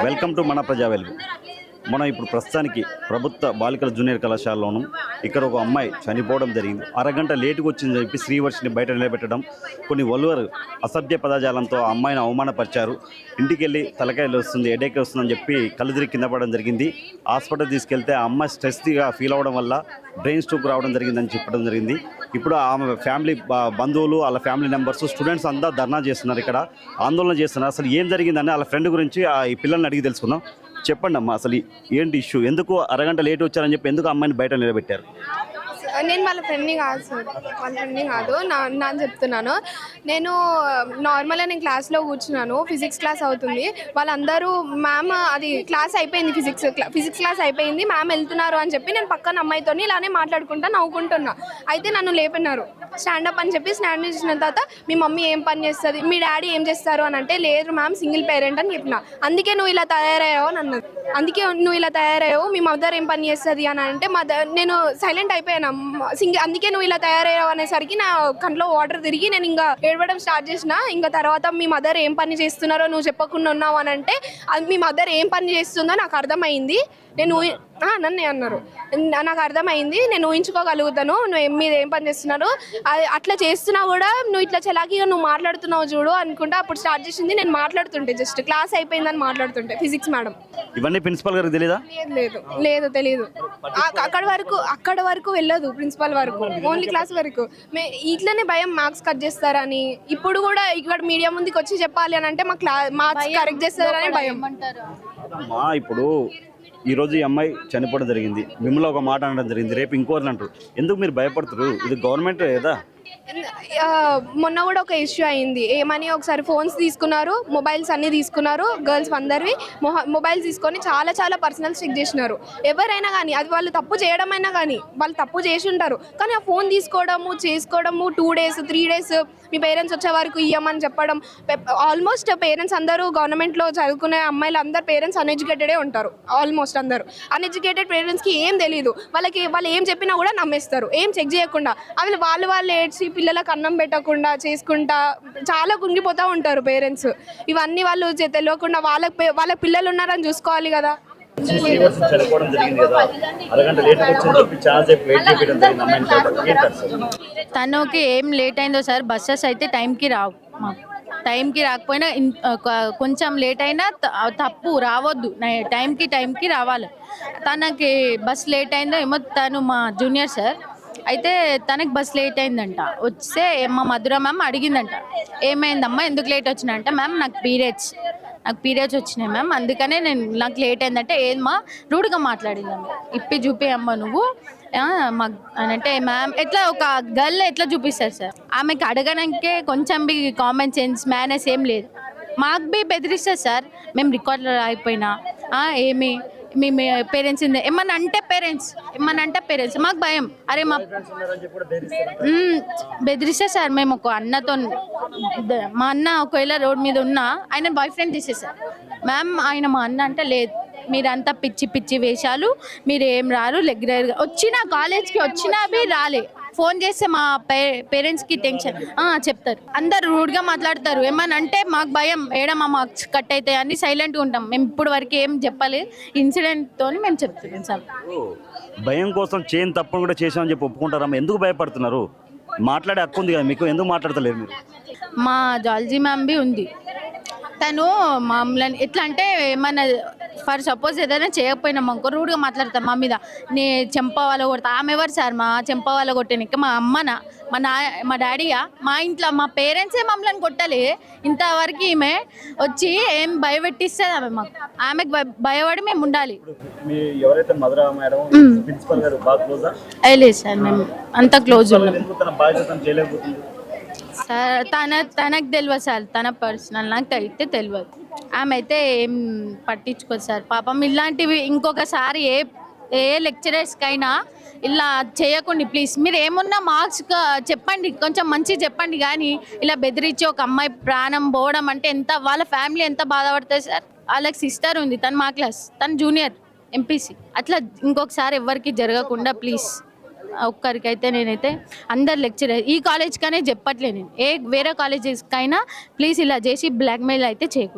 Welcome to మన ప్రజా వెలుగు. మనం ఇప్పుడు ప్రస్తుతానికి ప్రభుత్వ బాలికల జూనియర్ కళాశాలలోను ఇక్కడ ఒక అమ్మాయి చనిపోవడం జరిగింది. అరగంట లేటుగా వచ్చిందని చెప్పి శ్రీవర్షిని బయట నిలబెట్టడం, కొన్ని వల్లువరు అసభ్య పదజాలంతో ఆ అమ్మాయిని అవమానపరిచారు. ఇంటికి వెళ్ళి తలకాయలు వస్తుంది, హెడేక్ వస్తుందని చెప్పి కళ్ళు తిరిగి కింద పడడం జరిగింది. హాస్పిటల్ తీసుకెళ్తే ఆ అమ్మాయి స్ట్రెస్గా ఫీల్ అవ్వడం వల్ల బ్రెయిన్ స్ట్రోక్ రావడం జరిగిందని చెప్పడం జరిగింది. ఇప్పుడు ఆమె ఫ్యామిలీ బంధువులు, వాళ్ళ ఫ్యామిలీ మెంబర్స్, స్టూడెంట్స్ అంతా ధర్నా చేస్తున్నారు, ఇక్కడ ఆందోళన చేస్తున్నారు. అసలు ఏం జరిగిందని వాళ్ళ ఫ్రెండ్ గురించి ఈ పిల్లల్ని అడిగి తెలుసుకుందాం. చెప్పండి అమ్మా, అసలు ఏంటి ఇష్యూ? ఎందుకు అరగంట లేట్ వచ్చారని చెప్పి ఎందుకు అమ్మాయిని బయట నిలబెట్టారు? నేను వాళ్ళ ఫ్రెండ్ని కాదు సార్, వాళ్ళ ఫ్రెండ్ని కాదు, నా చెప్తున్నాను. నేను నార్మల్గా క్లాస్లో కూర్చున్నాను, ఫిజిక్స్ క్లాస్ అవుతుంది. వాళ్ళందరూ మ్యామ్ అది క్లాస్ అయిపోయింది, ఫిజిక్స్ క్లాస్ అయిపోయింది, మ్యామ్ వెళ్తున్నారు అని చెప్పి నేను పక్కన అమ్మాయితో ఇలానే మాట్లాడుకుంటా నవ్వుకుంటున్నా. అయితే నన్ను లేపన్నారు, స్టాండప్ అని చెప్పి. స్టాండ్ చేసిన తర్వాత మీ మమ్మీ ఏం పని చేస్తుంది, మీ డాడీ ఏం చేస్తారు అని అంటే, లేదు మ్యామ్ సింగిల్ పేరెంట్ అని చెప్పిన. అందుకే నువ్వు ఇలా తయారయ్యావు అని అన్నది. అందుకే నువ్వు ఇలా తయారయ్యావు, మీ మదర్ ఏం పని చేస్తుంది అని అంటే నేను సైలెంట్ అయిపోయాను. అందుకే నువ్వు ఇలా తయారయ్యావు అనేసరికి నా కంట్లో వాటర్ తిరిగి నేను ఇంకా ఏడవడం స్టార్ట్ చేసిన. ఇంకా తర్వాత మీ మదర్ ఏం పని చేస్తున్నారో నువ్వు చెప్పకుండా ఉన్నావు అని అంటే, అది మీ మదర్ ఏం పని చేస్తుందో నాకు అర్థమైంది. నన్నే అన్నారు, నాకు అర్థమైంది, నేను ఊహించుకోగలుగుతాను మీరు ఏం పని చేస్తున్నారు, అట్లా చేస్తున్నా కూడా నువ్వు ఇట్లా చలాకీగా నువ్వు మాట్లాడుతున్నావు చూడు అనుకుంటా. అప్పుడు స్టార్ట్ చేసింది. నేను మాట్లాడుతుంటే జస్ట్ క్లాస్ అయిపోయిందని మాట్లాడుతుంటే ఫిజిక్స్ మేడం. ఇవన్నీ ప్రిన్సిపల్ గారికి తెలీదా? లేదు తెలియదు. అక్కడ వరకు వెళ్ళదు ప్రిన్సిపల్ వరకు, ఓన్లీ క్లాస్ వరకు. ఇట్లనే భయం మార్క్స్ కట్ చేస్తారని. ఇప్పుడు కూడా ఇక్కడ మీడియా ముందుకు వచ్చి చెప్పాలి అని అంటే మార్క్స్ కరెక్ట్ చేస్తారని భయం. ఇప్పుడు ఈరోజు ఈ అమ్మాయి చనిపోవడం జరిగింది, మిమ్మల్ని ఒక మాట అనడం జరిగింది, రేపు ఇంకోరిని అంటారు. ఎందుకు మీరు భయపడుతున్నారు? ఇది గవర్నమెంట్ కదా. మొన్న కూడా ఒక ఇష్యూ అయింది. ఏమని ఒకసారి ఫోన్స్ తీసుకున్నారు, మొబైల్స్ అన్నీ తీసుకున్నారు, గర్ల్స్ అందరివి మొబైల్స్ తీసుకొని చాలా పర్సనల్స్ చెక్ చేసినారు. ఎవరైనా కానీ అది వాళ్ళు తప్పు చేయడమైనా కానీ వాళ్ళు తప్పు చేసి ఉంటారు. కానీ ఆ ఫోన్ చేసుకోవడము 2 days 3 days మీ పేరెంట్స్ వచ్చే వరకు ఇవ్వమని చెప్పడం. ఆల్మోస్ట్ పేరెంట్స్ అందరూ గవర్నమెంట్లో చదువుకునే అమ్మాయిలు అందరు పేరెంట్స్ అన్ఎడ్యుకేటెడే ఉంటారు. ఆల్మోస్ట్ అందరూ అన్ఎడ్యుకేటెడ్ పేరెంట్స్కి ఏం తెలియదు. వాళ్ళు ఏం చెప్పినా కూడా నమ్మేస్తారు, ఏం చెక్ చేయకుండా. అవి వాళ్ళు ఏడ్చి పిల్లలకు అన్నం పెట్టకుండా చేసుకుంటా చాలా కుంగిపోతూ ఉంటారు పేరెంట్స్. ఇవన్నీ వాళ్ళు తెలియకుండా వాళ్ళ పిల్లలు ఉన్నారని చూసుకోవాలి కదా. తనకి ఏం లేట్ అయిందో సార్, బస్సెస్ అయితే టైంకి రావు. టైంకి రాకపోయినా కొంచెం లేట్ అయినా తప్పు, రావద్దు, టైంకి రావాలి. తనకి బస్ లేట్ అయిందో ఏమో, తను మా జూనియర్ సార్. అయితే తనకి బస్ లేట్ అయిందంట. వస్తే మా మధుర మ్యామ్ అడిగిందంట, ఏమైందమ్మా ఎందుకు లేట్ వచ్చినాయంట. మ్యామ్ నాకు పీరియడ్స్ వచ్చినాయి మ్యామ్, అందుకనే నాకు లేట్ అయిందంటే, ఏమా రూడ్గా మాట్లాడిందమ్మ, ఇప్పి చూపి అమ్మ నువ్వు అని అంటే, మ్యామ్ ఎట్లా ఒక గర్ల్ ఎట్లా చూపిస్తారు సార్? ఆమెకి అడగడానికే కొంచెం బి కామన్ సెన్స్ మేనర్స్ ఏం లేదు. మాకు బి బెదిరిస్తారు సార్, మేము రికార్డులో అయిపోయినా ఏమి మీ పేరెంట్స్ ఏమన్నా అంటే పేరెంట్స్ మాకు భయం. అరే బెదిరిస్తే సార్, మేము ఒక అన్నతో, మా అన్న ఒకవేళ రోడ్ మీద ఉన్నా ఆయన బాయ్ ఫ్రెండ్ తీసేసారు మ్యామ్. ఆయన మా అన్న అంటే, లేదు మీరంతా పిచ్చి వేషాలు, మీరు ఏం రారు, రెగ్యులర్గా వచ్చినా కాలేజ్కి వచ్చినా అవి రాలే. ఫోన్ చేస్తే మా పేరెంట్స్కి టెన్షన్ చెప్తారు, అందరు రూడ్గా మాట్లాడతారు. ఏమని అంటే మాకు భయం, మా మార్క్స్ కట్ అవుతాయి అని సైలెంట్గా ఉంటాం. మేము ఇప్పుడు వరకు ఏం చెప్పలేదు, ఇన్సిడెంట్తో మేము చెప్తున్నాం సార్. భయం కోసం చేయని తప్పని కూడా చేసామని చెప్పి ఒప్పుకుంటారమ్మా. ఎందుకు భయపడుతున్నారు? మాట్లాడే హక్కు ఉంది కదా మీకు, ఎందుకు మాట్లాడతలేరు మీరు? మా జాలజీ మ్యామ్ బి ఉంది, తను మమ్మల్ని ఎట్లా అంటే ఏమన్నా ఫర్ సపోజ్ ఏదైనా చేయకపోయినా మాకు రూడ్గా మాట్లాడతాం మా మీద. నే చెంప వాళ్ళ కొడతా. ఆమె ఎవరు సార్ మా చెంప వాళ్ళ కొట్టేనిక? మా అమ్మనా, మా డాడీయా? మా ఇంట్లో మా పేరెంట్సే మమ్మల్ని కొట్టలే ఇంతవరకు. ఈమె వచ్చి ఏం భయపెట్టిస్తుంది ఆమె ఆమెకు భయపడి మేము ఉండాలి. లేదు సార్, మేము అంత క్లోజ్ ఉన్నాం సార్. తనకు తెలియదు సార్, తన పర్సనల్, నాకు అయితే తెలియదు. ఆమె అయితే ఏం పట్టించుకోదు సార్ పాపం. ఇలాంటివి ఇంకొకసారి ఏ లెక్చరర్స్కైనా ఇలా చేయకండి ప్లీజ్. మీరు ఏమున్నా మార్క్స్ చెప్పండి, కొంచెం మంచిగా చెప్పండి, కానీ ఇలా బెదిరించి ఒక అమ్మాయి ప్రాణం పోవడం అంటే వాళ్ళ ఫ్యామిలీ ఎంత బాధపడుతుంది సార్. వాళ్ళకి సిస్టర్ ఉంది, తను మా క్లాస్, తను జూనియర్ ఎంపీసీ. అట్లా ఇంకొకసారి ఎవరికి జరగకుండా ప్లీజ్. ఒక్కరికైతే నేనైతే అందరు లెక్చరర్, ఈ కాలేజ్కనే చెప్పట్లే, నేను వేరే కాలేజెస్కైనా ప్లీజ్ ఇలా చేసి బ్లాక్మెయిల్ అయితే చేయకూడదు.